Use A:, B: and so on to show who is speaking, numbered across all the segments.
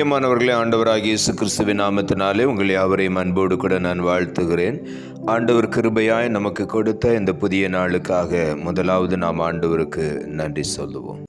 A: பிரியமானவர்களே, ஆண்டவராகிய இயேசு கிறிஸ்துவின் நாமத்தினாலே உங்களை யாவரையும் அன்போடு கூட நான் வாழ்த்துகிறேன். ஆண்டவர் கிருபையாய் நமக்கு கொடுத்த இந்த புதிய நாளுக்காக முதலாவது நாம் ஆண்டவருக்கு நன்றி சொல்லுவோம்.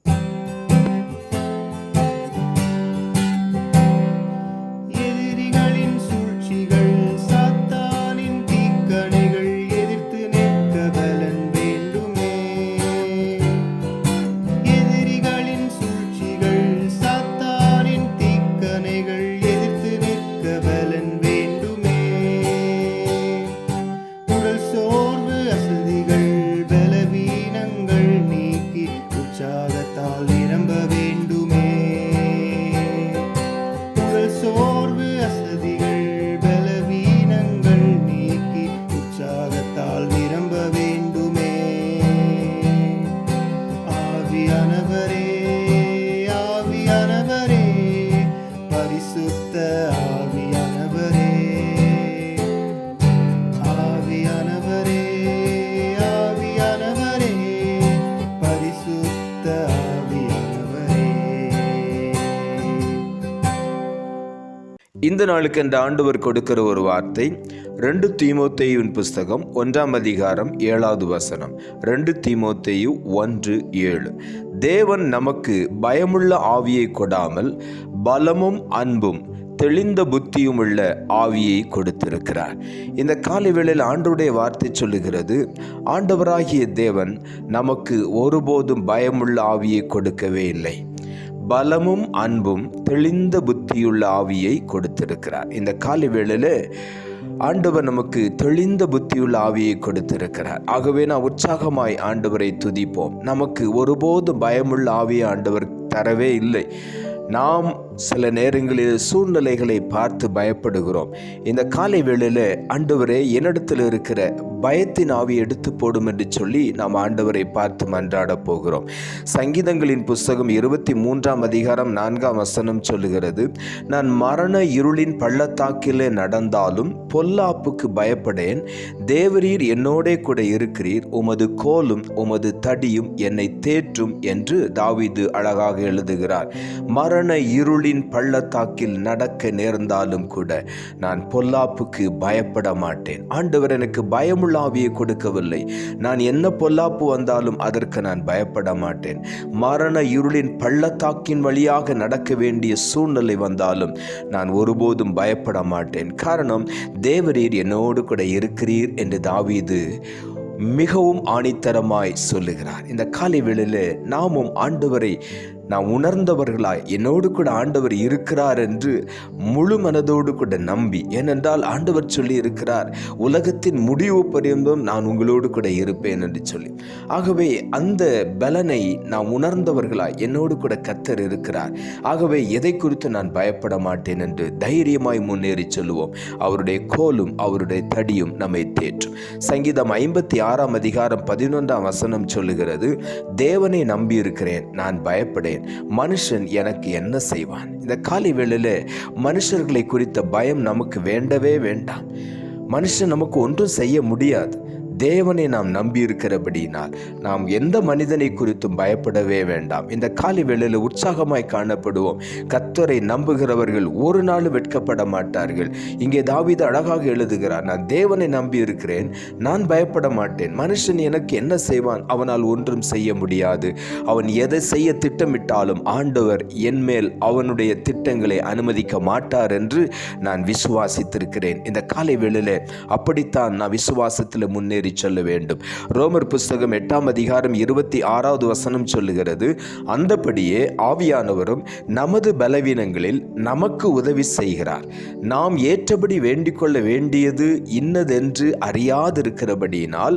A: இந்த நாளுக்கு இந்த ஆண்டவர் கொடுக்கிற ஒரு வார்த்தை 2 தீமோத்தேயுவின் புஸ்தகம் 1ஆம் அதிகாரம் 7வது வசனம். 2 தீமோத்தேயு 1:7. தேவன் நமக்கு பயமுள்ள ஆவியை கொடாமல் பலமும் அன்பும் தெளிந்த புத்தியும் உள்ள ஆவியை கொடுத்திருக்கிறார். இந்த காலை வேளையில் ஆண்டவருடைய வார்த்தை சொல்லுகிறது, ஆண்டவராகிய தேவன் நமக்கு ஒருபோதும் பயமுள்ள ஆவியை கொடுக்கவே இல்லை, பலமும் அன்பும் தெளிந்த புத்தியுள்ள ஆவியை கொடுத்திருக்கிறார். இந்த காலை வேளையில் ஆண்டவர் நமக்கு தெளிந்த புத்தியுள்ள ஆவியை கொடுத்திருக்கிறார். ஆகவே நான் உற்சாகமாய் ஆண்டவரை துதிப்போம். நமக்கு ஒருபோதும் பயமுள்ள ஆவியை ஆண்டவர் தரவே இல்லை. நாம் சில நேரங்களில் சூழ்நிலைகளை பார்த்து பயப்படுகிறோம். இந்த காலை வேளையில் ஆண்டவரே என்னிடத்தில் இருக்கிற பயத்தின் ஆவியை எடுத்து போடும் என்று சொல்லி நாம் ஆண்டவரை பார்த்து மன்றாட போகிறோம். சங்கீதங்களின் புஸ்தகம் 23ஆம் அதிகாரம் 4ஆம் வசனம் சொல்லுகிறது, நான் மரண இருளின் பள்ளத்தாக்கிலே நடந்தாலும் பொல்லாப்புக்கு பயப்படேன், தேவரீர் என்னோடே கூட இருக்கிறீர், உமது கோலும் உமது தடியும் என்னை தேற்றும் என்று தாவீது அழகாக எழுதுகிறார். மரண இருளின் பள்ளத்தாக்கில் நடக்க நேர்ந்தாலும் கூட நான் பொல்லாப்புக்கு பயப்பட மாட்டேன். ஆண்டவர் எனக்கு பயமுள்ள ஆவியை கொடுக்கவில்லை. நான் என்ன பொல்லாப்பு வந்தாலும் அதற்கு நான் பயப்பட மாட்டேன். மரண இருளின் பள்ளத்தாக்கின் வழியாக நடக்க வேண்டிய சூழ்நிலை வந்தாலும் நான் ஒருபோதும் பயப்பட மாட்டேன். காரணம், தேவரீர் என்னோடு கூட இருக்கிறீர் என்று தாவீது மிகவும் ஆணித்தரமாய் சொல்லுகிறார். இந்த காலை வேளையில் நாமும் ஆண்டவரை நாம் உணர்ந்தவர்களாய் என்னோடு கூட ஆண்டவர் இருக்கிறார் என்று முழு மனதோடு கூட நம்பி, ஏனென்றால் ஆண்டவர் சொல்லி இருக்கிறார், உலகத்தின் முடிவு பரியந்தம் நான் உங்களோடு கூட இருப்பேன் என்று சொல்லி. ஆகவே அந்த பலனை நாம் உணர்ந்தவர்களாய் என்னோடு கூட கர்த்தர் இருக்கிறார், ஆகவே எதை குறித்து நான் பயப்பட மாட்டேன் என்று தைரியமாய் முன்னேறி சொல்லுவோம். அவருடைய கோலும் அவருடைய தடியும் நம்மை தேற்றும். சங்கீதம் 56ஆம் அதிகாரம் 11ஆம் வசனம் சொல்லுகிறது, தேவனை நம்பி இருக்கிறேன், நான் பயப்படேன், மனுஷன் எனக்கு என்ன செய்வான்? இந்த காலை வேளையில மனுஷர்களை குறித்த பயம் நமக்கு வேண்டவே வேண்டாம். மனுஷன் நமக்கு ஒன்றும் செய்ய முடியாது. தேவனை நாம் நம்பி இருக்கிறபடினால் நாம் எந்த மனிதனை குறித்தும் பயப்படவே வேண்டாம். இந்த காலை வேளையில் உற்சாகமாய் காணப்படுவோம். கர்த்தரை நம்புகிறவர்கள் ஒரு நாள் வெட்கப்பட மாட்டார்கள். இங்கே தாவீது அழகாக எழுதுகிறார், நான் தேவனை நம்பி இருக்கிறேன், நான் பயப்பட மாட்டேன், மனுஷன் எனக்கு என்ன செய்வான்? அவனால் ஒன்றும் செய்ய முடியாது. அவன் எதை செய்ய திட்டமிட்டாலும் ஆண்டவர் என்மேல் அவனுடைய திட்டங்களை அனுமதிக்க மாட்டார் என்று நான் விசுவாசித்திருக்கிறேன். இந்த காலை வேளையில் அப்படித்தான் நான் விசுவாசத்தில் முன்னேறி சொல்ல வேண்டும். ரோமர் புஸ்தகம் 8ஆம் அதிகாரம் 26வது வசனம் சொல்லுகிறது, அந்தபடியே ஆவியானவரும் நமது பலவீனங்களில் நமக்கு உதவி செய்கிறார், நாம் ஏற்றபடி வேண்டிக் கொள்ள வேண்டியது இன்னதென்று அறியாதிருக்கிறபடியினால்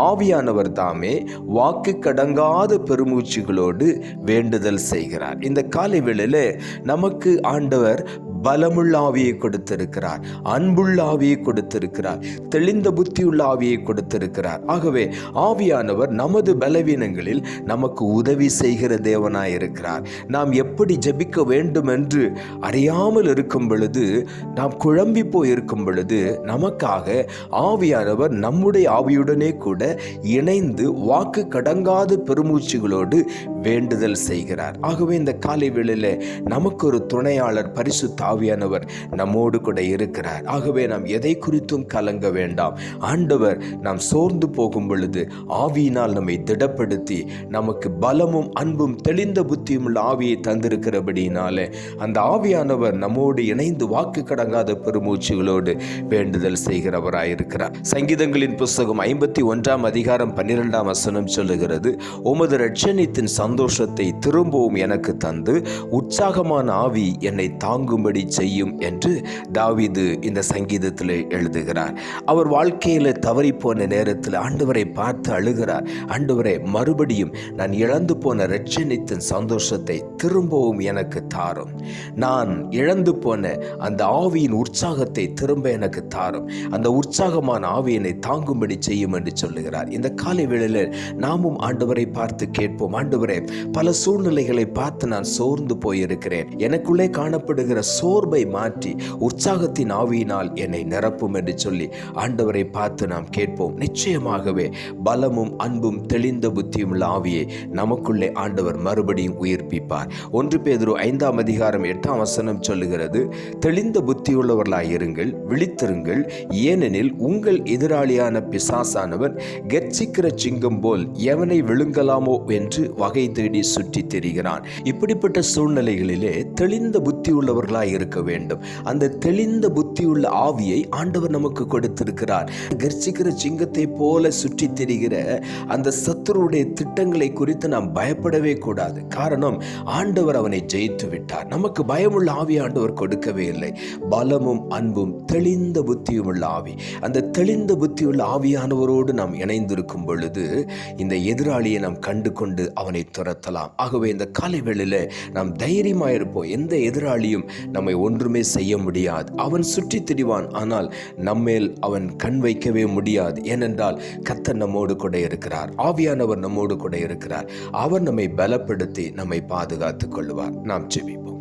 A: ஆவியானவர் தாமே வாக்கு கடங்காத பெருமூச்சுகளோடு வேண்டுதல் செய்கிறார். இந்த காலை வேளையில் நமக்கு ஆண்டவர் பலமுள்ள ஆவியை கொடுத்திருக்கிறார், அன்புள்ள ஆவியை கொடுத்திருக்கிறார், தெளிந்த புத்தியுள்ள ஆவியை கொடுத்திருக்கிறார். ஆகவே ஆவியானவர் நமது பலவீனங்களில் நமக்கு உதவி செய்கிற தேவனாயிருக்கிறார். நாம் எப்படி ஜெபிக்க வேண்டும் என்று அறியாமல் இருக்கும் பொழுது, நாம் குழம்பி போய் இருக்கும் பொழுது, நமக்காக ஆவியானவர் நம்முடைய ஆவியுடனே கூட இணைந்து வாக்கு கடங்காத பெருமூச்சுகளோடு வேண்டுதல் செய்கிறார். ஆகவே இந்த காலை வேளையிலே நமக்கு ஒரு துணையாளர் பரிசுத்த ஆவியானவர் நம்மோடு கூட இருக்கிறார். ஆகவே நாம் எதை குறித்தும் கலங்க வேண்டாம். ஆண்டவர் நாம் சோர்ந்து போகும் பொழுது ஆவியினால் நம்மை திடப்படுத்தி நமக்கு பலமும் அன்பும் தெளிந்த புத்தியும் உள்ள ஆவியை தந்திருக்கிறபடினாலே அந்த ஆவியானவர் நம்மோடு இணைந்து வாக்கு கடங்காத பெருமூச்சுகளோடு வேண்டுதல் செய்கிறவராயிருக்கிறார். சங்கீதங்களின் புஸ்தகம் 51 அதிகாரம் 12 சொல்லுகிறது, உமது இரட்சணியத்தின் சந்தோஷத்தை திரும்பவும் எனக்கு தந்து உற்சாகமான ஆவி என்னை தாங்கும்படி செய்யும் என்று தாவீது இந்த சங்கீதத்தில் எழுதுகிறார். அவர் வாழ்க்கையில் தவறி போன நேரத்தில் ஆண்டவரை பார்த்து அழுகிறார். ஆண்டவரே, மறுபடியும் நான் இழந்து போன இரட்சணியத்தின் சந்தோஷத்தை திரும்பவும் எனக்கு தாரும். நான் இழந்து போன அந்த ஆவியின் உற்சாகத்தை திரும்ப எனக்கு தாரும். அந்த உற்சாகமான ஆவி என்னை தாங்கும்படி செய்யும் என்று சொல்லுகிறார். இந்த காலை வேளையில் நாமும் ஆண்டவரை பார்த்து கேட்போம், ஆண்டவரே, பல சூழ்நிலைகளை பார்த்து நான் சோர்ந்து போயிருக்கிறேன். எனக்குள்ளே காணப்படுகிற சோர்வை மாற்றி உற்சாகத்தின் ஆவியினால் என்னை நிரப்பும் என்று சொல்லி ஆண்டவரை பார்த்து நாம் கேட்போம். நிச்சயமாகவே பலமும் அன்பும் தெளிந்த புத்தியும் உள்ள ஆவியை நமக்குள்ளே ஆண்டவர் மறுபடியும் உயிர்ப்பிப்பார். 1 பேதுரு 5 அதிகாரம் 8 சொல்லுகிறது, தெளிந்த புத்தியுள்ளவர்களாயிருங்கள், விழித்திருங்கள், ஏனெனில் உங்கள் எதிராளியான பிசாசானவன் கெர்ச்சிக்கிற சிங்கம் போல் எவனை விழுங்கலாமோ என்று வகை தேடி சுற்றி திரிகிறான். இப்படிப்பட்ட சூழ்நிலைகளிலே தெளிந்த புத்தி உள்ளவர்களாய் இருக்க வேண்டும். அந்த தெளிந்த புத்தியுள்ள ஆவியை ஆண்டவர் நமக்கு கொடுத்திருக்கிறார். கர்ச்சிக்கிற சிங்கத்தை போல சுற்றி திரிகிற அந்த சத்துருடைய திட்டங்களை குறித்து நாம் பயப்படவே கூடாது. காரணம், ஆண்டவர் அவனை ஜெயித்து விட்டார். நமக்கு பயமுள்ள ஆவி ஆண்டவர் கொடுக்கவே இல்லை. பலமும் அன்பும் தெளிந்த புத்தியும் உள்ள ஆவி, அந்த தெளிந்த புத்தியுள்ள ஆவியானவரோடு நாம் இணைந்திருக்கும் பொழுது இந்த எதிராளியை நாம் கண்டு கொண்டு அவனை துரத்தலாம். ஆகவே இந்த காலை வேளையில நாம் தைரியமாயிருப்போம். எந்த எதிராளியும் நம்மை ஒன்றுமே செய்ய முடியாது. அவன் சுற்றி திரிவான், ஆனால் நம்மேல் அவன் கண் வைக்கவே முடியாது. ஏனென்றால் கர்த்தர் நம்மோடு கூட இருக்கிறார். ஆவியானவர் நம்மோடு கூட இருக்கிறார். அவர் நம்மை பலப்படுத்தி நம்மை பாதுகாத்துக் கொள்வார். நாம் ஜெபிப்போம்.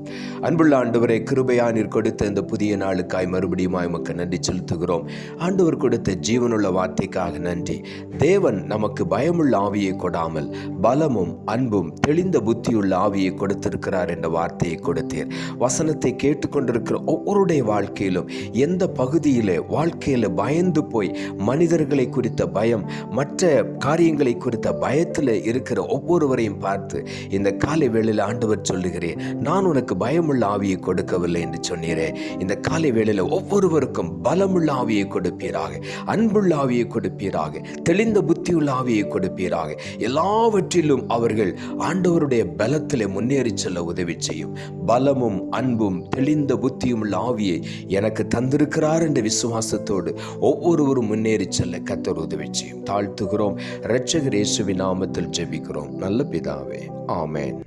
A: அன்புள்ள ஆண்டவரே, கிருபையா நீர் கொடுத்த இந்த புதிய நாளுக்காய் மறுபடியும் உமக்கு நன்றி செலுத்துகிறோம். ஆண்டவர் கொடுத்த ஜீவனுள்ள வார்த்தைக்காக நன்றி. தேவன் நமக்கு பயமுள்ள ஆவியை கொடாமல் பலமும் அன்பும் தெளிந்த புத்தியுள்ள ஆவியை கொடுத்திருக்கிறார் என்ற வார்த்தையை கொடுத்தீர். வசனத்தை கேட்டுக்கொண்டிருக்கிற ஒவ்வொருடைய வாழ்க்கையிலும் எந்த பகுதியிலே வாழ்க்கையில பயந்து போய் மனிதர்களை குறித்த பயம், மற்ற காரியங்களை குறித்த பயத்தில் இருக்கிற ஒவ்வொருவரையும் பார்த்து இந்த காலை வேளையில் ஆண்டவர் சொல்லுகிறேன், நான் உனக்கு பயமுள்ள ஆவியை கொடுக்கவில்லை என்று சொன்னீரே. இந்த காலை வேளையில் ஒவ்வொருவருக்கும் பலமுள்ள ஆவியை கொடுப்பீராக, அன்புள்ள ஆவியை கொடுப்பீராக, தெளிந்த புத்தியுள்ள ஆவியை கொடுப்பீராக. எல்லாவற்றிலும் அவர்கள் ஆண்டவருடைய பலத்திலே முன்னேறி செல்ல உதவி செய்யும். பலமும் அன்பும் தெளிந்த புத்தியும் உள்ள ஆவியை எனக்கு தந்திருக்கிறார் என்ற விசுவாசத்தோடு ஒவ்வொருவரும் முன்னேறி செல்ல கர்த்தர் உதவி செய்யும். தாழ்த்துகிறோம். இரட்சகர் இயேசுவின் நாமத்தில் ஜெபிக்கிறோம் நல்ல பிதாவே, ஆமென்.